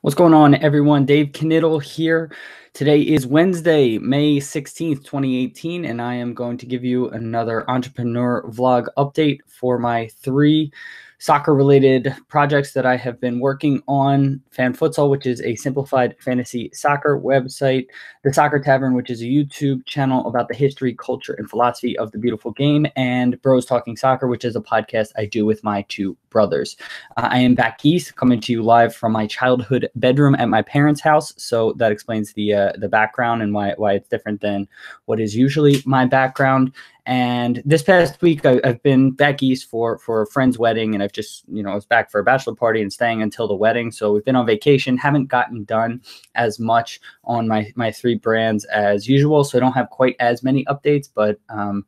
What's going on, everyone? Dave Knittel here. Today is Wednesday, May 16th, 2018, and I am going to give you another entrepreneur vlog update for my 3 soccer-related projects that I have been working on. Fan Futsal, which is a simplified fantasy soccer website. The Soccer Tavern, which is a YouTube channel about the history, culture, and philosophy of the beautiful game. And Bros Talking Soccer, which is a podcast I do with my 2 brothers. I am back east, coming to you live from my childhood bedroom at my parents' house. So that explains the background and why it's different than what is usually my background. And this past week, I've been back east for a friend's wedding, and I've just, I was back for a bachelor party and staying until the wedding. So we've been on vacation, haven't gotten done as much on my 3 brands as usual. So I don't have quite as many updates, but I'm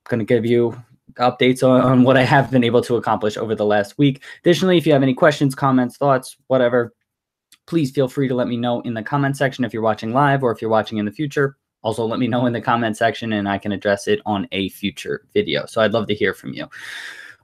going to give you updates on what I have been able to accomplish over the last week. Additionally, if you have any questions, comments, thoughts, whatever, please feel free to let me know in the comment section if you're watching live or if you're watching in the future. Also, let me know in the comment section and I can address it on a future video. So I'd love to hear from you.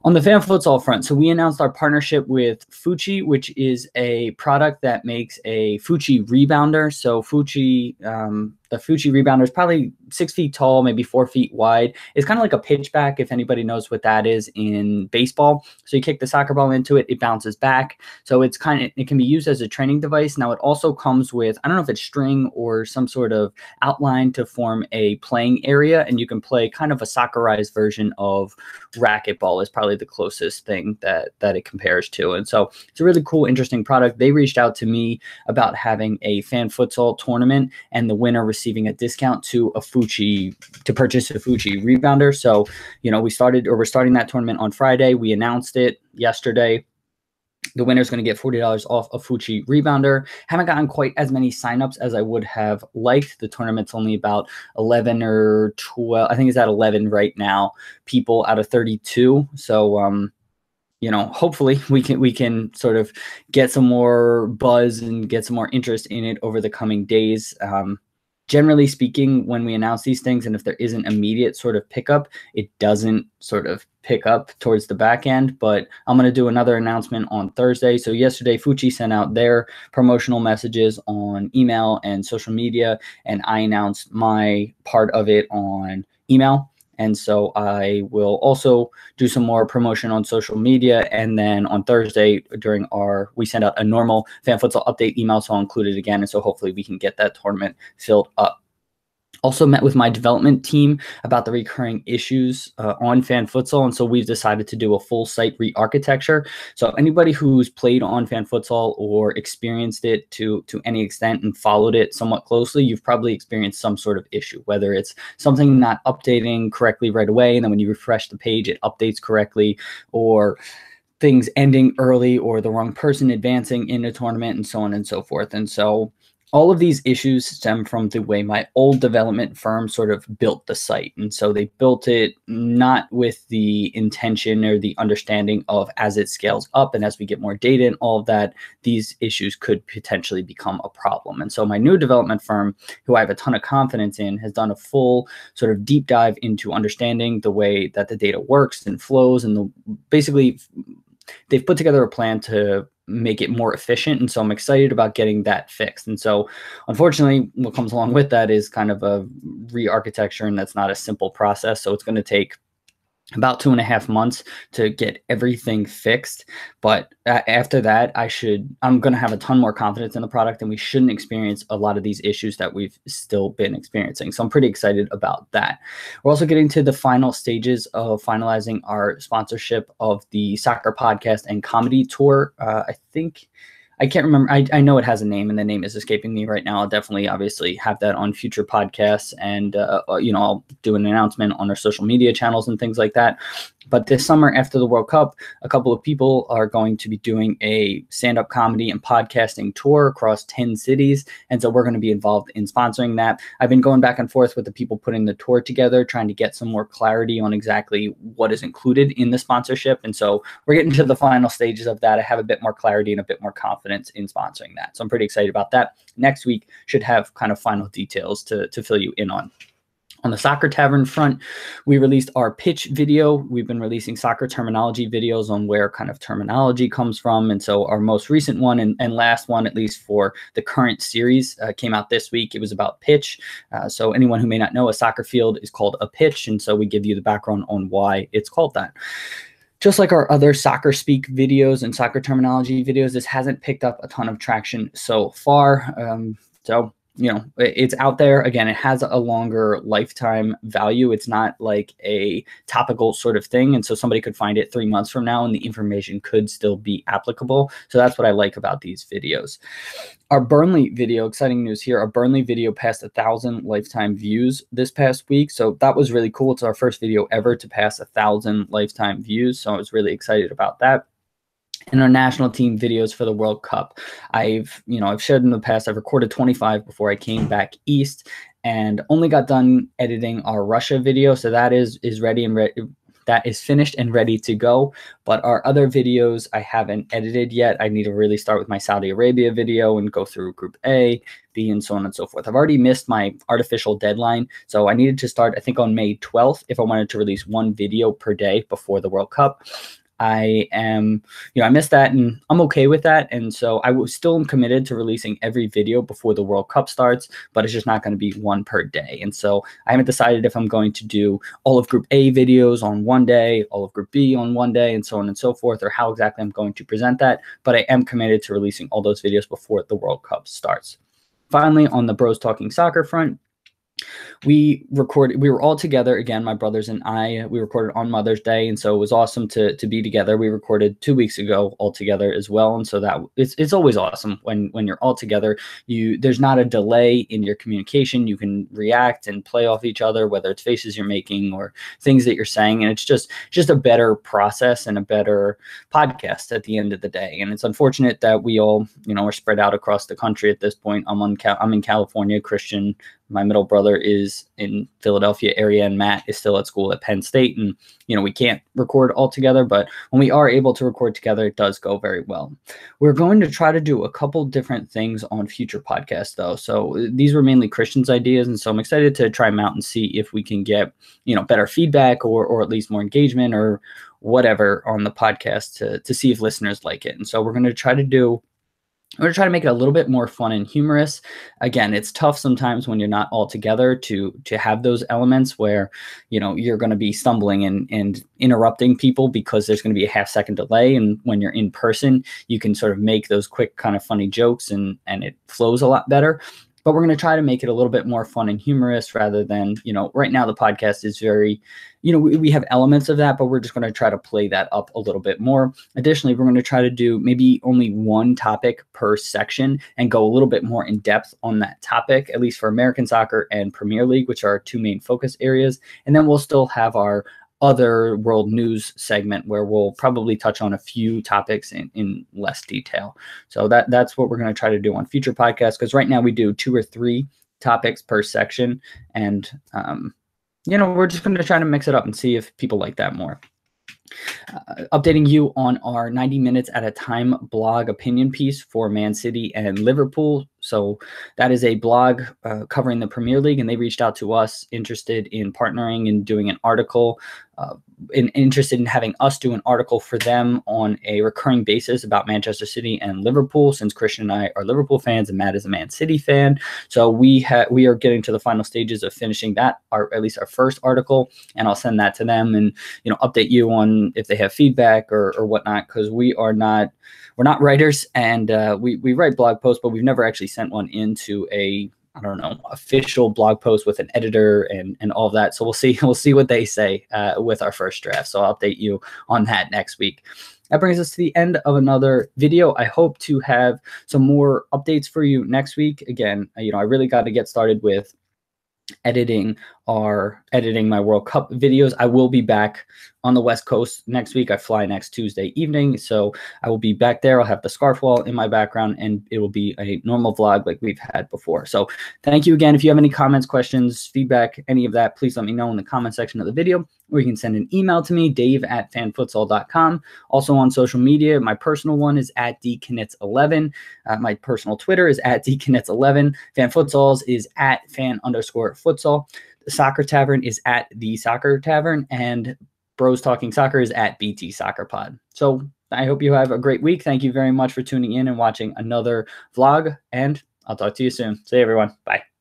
On the Fan Futsal front, so we announced our partnership with Futsal, which is a product that makes a Futsal rebounder. So the Futsal rebounder is probably 6 feet tall, maybe 4 feet wide. It's kind of like a pitchback, if anybody knows what that is in baseball. So you kick the soccer ball into it, it bounces back. So it can be used as a training device. Now it also comes with, I don't know if it's string or some sort of outline to form a playing area, and you can play kind of a soccerized version of racquetball is probably the closest thing that it compares to. And so it's a really cool, interesting product. They reached out to me about having a Fan Futsal tournament and the winner receiving a discount to purchase a Futsal rebounder. So, we're starting that tournament on Friday. We announced it yesterday. The winner is going to get $40 off a Futsal rebounder. Haven't gotten quite as many signups as I would have liked. The tournament's only about 11 or 12. I think it's at 11 right now, people out of 32. So, hopefully we can sort of get some more buzz and get some more interest in it over the coming days. Generally speaking, when we announce these things, and if there isn't immediate sort of pickup, it doesn't sort of pick up towards the back end. But I'm going to do another announcement on Thursday. So yesterday, Futsal sent out their promotional messages on email and social media, and I announced my part of it on email. And so I will also do some more promotion on social media. And then on Thursday we send out a normal Fan Futsal update email. So I'll include it again. And so hopefully we can get that tournament filled up. Also met with my development team about the recurring issues on Fan Futsal. And so we've decided to do a full site re-architecture. So anybody who's played on Fan Futsal or experienced it to any extent and followed it somewhat closely, you've probably experienced some sort of issue, whether it's something not updating correctly right away, and then when you refresh the page, it updates correctly, or things ending early, or the wrong person advancing in a tournament, and so on and so forth. And so all of these issues stem from the way my old development firm sort of built the site. And so they built it not with the intention or the understanding of, as it scales up and as we get more data and all of that, these issues could potentially become a problem. And so my new development firm, who I have a ton of confidence in, has done a full sort of deep dive into understanding the way that the data works and flows. And basically, they've put together a plan to make it more efficient. And so I'm excited about getting that fixed. And so unfortunately, what comes along with that is kind of a re-architecture, and that's not a simple process. So it's going to take about 2.5 months to get everything fixed. But after that, I'm going to have a ton more confidence in the product, and we shouldn't experience a lot of these issues that we've still been experiencing. So I'm pretty excited about that. We're also getting to the final stages of finalizing our sponsorship of the soccer podcast and comedy tour. I can't remember. I know it has a name, and the name is escaping me right now. I'll definitely, obviously, have that on future podcasts, and I'll do an announcement on our social media channels and things like that. But this summer, after the World Cup, a couple of people are going to be doing a stand-up comedy and podcasting tour across 10 cities, and so we're going to be involved in sponsoring that. I've been going back and forth with the people putting the tour together, trying to get some more clarity on exactly what is included in the sponsorship, and so we're getting to the final stages of that. I have a bit more clarity and a bit more confidence in sponsoring that, so I'm pretty excited about that. Next week should have kind of final details to fill you in on. On the Soccer Tavern front, we released our pitch video. We've been releasing soccer terminology videos on where kind of terminology comes from. And so our most recent one and last one, at least for the current series, came out this week. It was about pitch. So anyone who may not know, a soccer field is called a pitch. And so we give you the background on why it's called that. Just like our other soccer speak videos and soccer terminology videos, this hasn't picked up a ton of traction so far. It's out there. Again, it has a longer lifetime value. It's not like a topical sort of thing. And so somebody could find it 3 months from now and the information could still be applicable. So that's what I like about these videos. Our Burnley video, exciting news here. Our Burnley video passed 1,000 lifetime views this past week. So that was really cool. It's our first video ever to pass 1,000 lifetime views. So I was really excited about that. And our national team videos for the World Cup, I've shared in the past. I've recorded 25 before I came back east, and only got done editing our Russia video. So that is ready and that is finished and ready to go. But our other videos I haven't edited yet. I need to really start with my Saudi Arabia video and go through Group A, B, and so on and so forth. I've already missed my artificial deadline, so I needed to start, I think, on May 12th if I wanted to release one video per day before the World Cup. I missed that, and I'm okay with that. And so I was still committed to releasing every video before the World Cup starts, but it's just not going to be one per day. And so I haven't decided if I'm going to do all of Group A videos on one day, all of Group B on one day, and so on and so forth, or how exactly I'm going to present that. But I am committed to releasing all those videos before the World Cup starts. Finally, on the Bros Talking Soccer front, we were all together again, my brothers and I. We recorded on Mother's Day, and so it was awesome to be together. We recorded 2 weeks ago all together as well, and so that it's always awesome when you're all together. There's not a delay in your communication. You can react and play off each other, whether it's faces you're making or things that you're saying, and it's just a better process and a better podcast at the end of the day. And it's unfortunate that we all are spread out across the country at this point. I'm in California. Christian, my middle brother, is in Philadelphia area, and Matt is still at school at Penn State. And, we can't record all together, but when we are able to record together, it does go very well. We're going to try to do a couple different things on future podcasts, though. So these were mainly Christian's ideas, and so I'm excited to try them out and see if we can get, better feedback or at least more engagement or whatever on the podcast to see if listeners like it. And so we're going to try to make it a little bit more fun and humorous. Again, it's tough sometimes when you're not all together to have those elements where, you're going to be stumbling and interrupting people because there's going to be a half-second delay. And when you're in person, you can sort of make those quick kind of funny jokes and it flows a lot better. But we're going to try to make it a little bit more fun and humorous rather than, right now the podcast is very, we have elements of that, but we're just going to try to play that up a little bit more. Additionally, we're going to try to do maybe only one topic per section and go a little bit more in depth on that topic, at least for American soccer and Premier League, which are our two main focus areas. And then we'll still have our other world news segment where we'll probably touch on a few topics in less detail. So that's what we're going to try to do on future podcasts, because right now we do 2 or 3 topics per section. And, we're just going to try to mix it up and see if people like that more. Updating you on our 90 minutes at a time blog opinion piece for Man City and Liverpool. So that is a blog covering the Premier League, and they reached out to us interested in partnering and doing an article, interested in having us do an article for them on a recurring basis about Manchester City and Liverpool, since Christian and I are Liverpool fans and Matt is a Man City fan. So we are getting to the final stages of finishing that, at least our first article, and I'll send that to them and update you on if they have feedback or whatnot, because we're not writers, and we write blog posts, but we've never actually sent one into a official blog post with an editor and all of that. So we'll see what they say with our first draft. So I'll update you on that next week. That brings us to the end of another video. I hope to have some more updates for you next week. Again, I really got to get started with editing my World Cup videos. I will be back on the West Coast next week. I fly next Tuesday evening, so I will be back there. I'll have the scarf wall in my background, and it will be a normal vlog like we've had before. So thank you again. If you have any comments, questions, feedback, any of that, please let me know in the comment section of the video, or you can send an email to me, dave@fanfutsal.com. Also on social media, my personal one is @dknits11. My personal Twitter is @dknits11. FanFutsal's is @fan_futsal. Soccer Tavern is at the Soccer Tavern, and Bros Talking Soccer is at BT Soccer Pod. So I hope you have a great week. Thank you very much for tuning in and watching another vlog, and I'll talk to you soon. See you, everyone. Bye.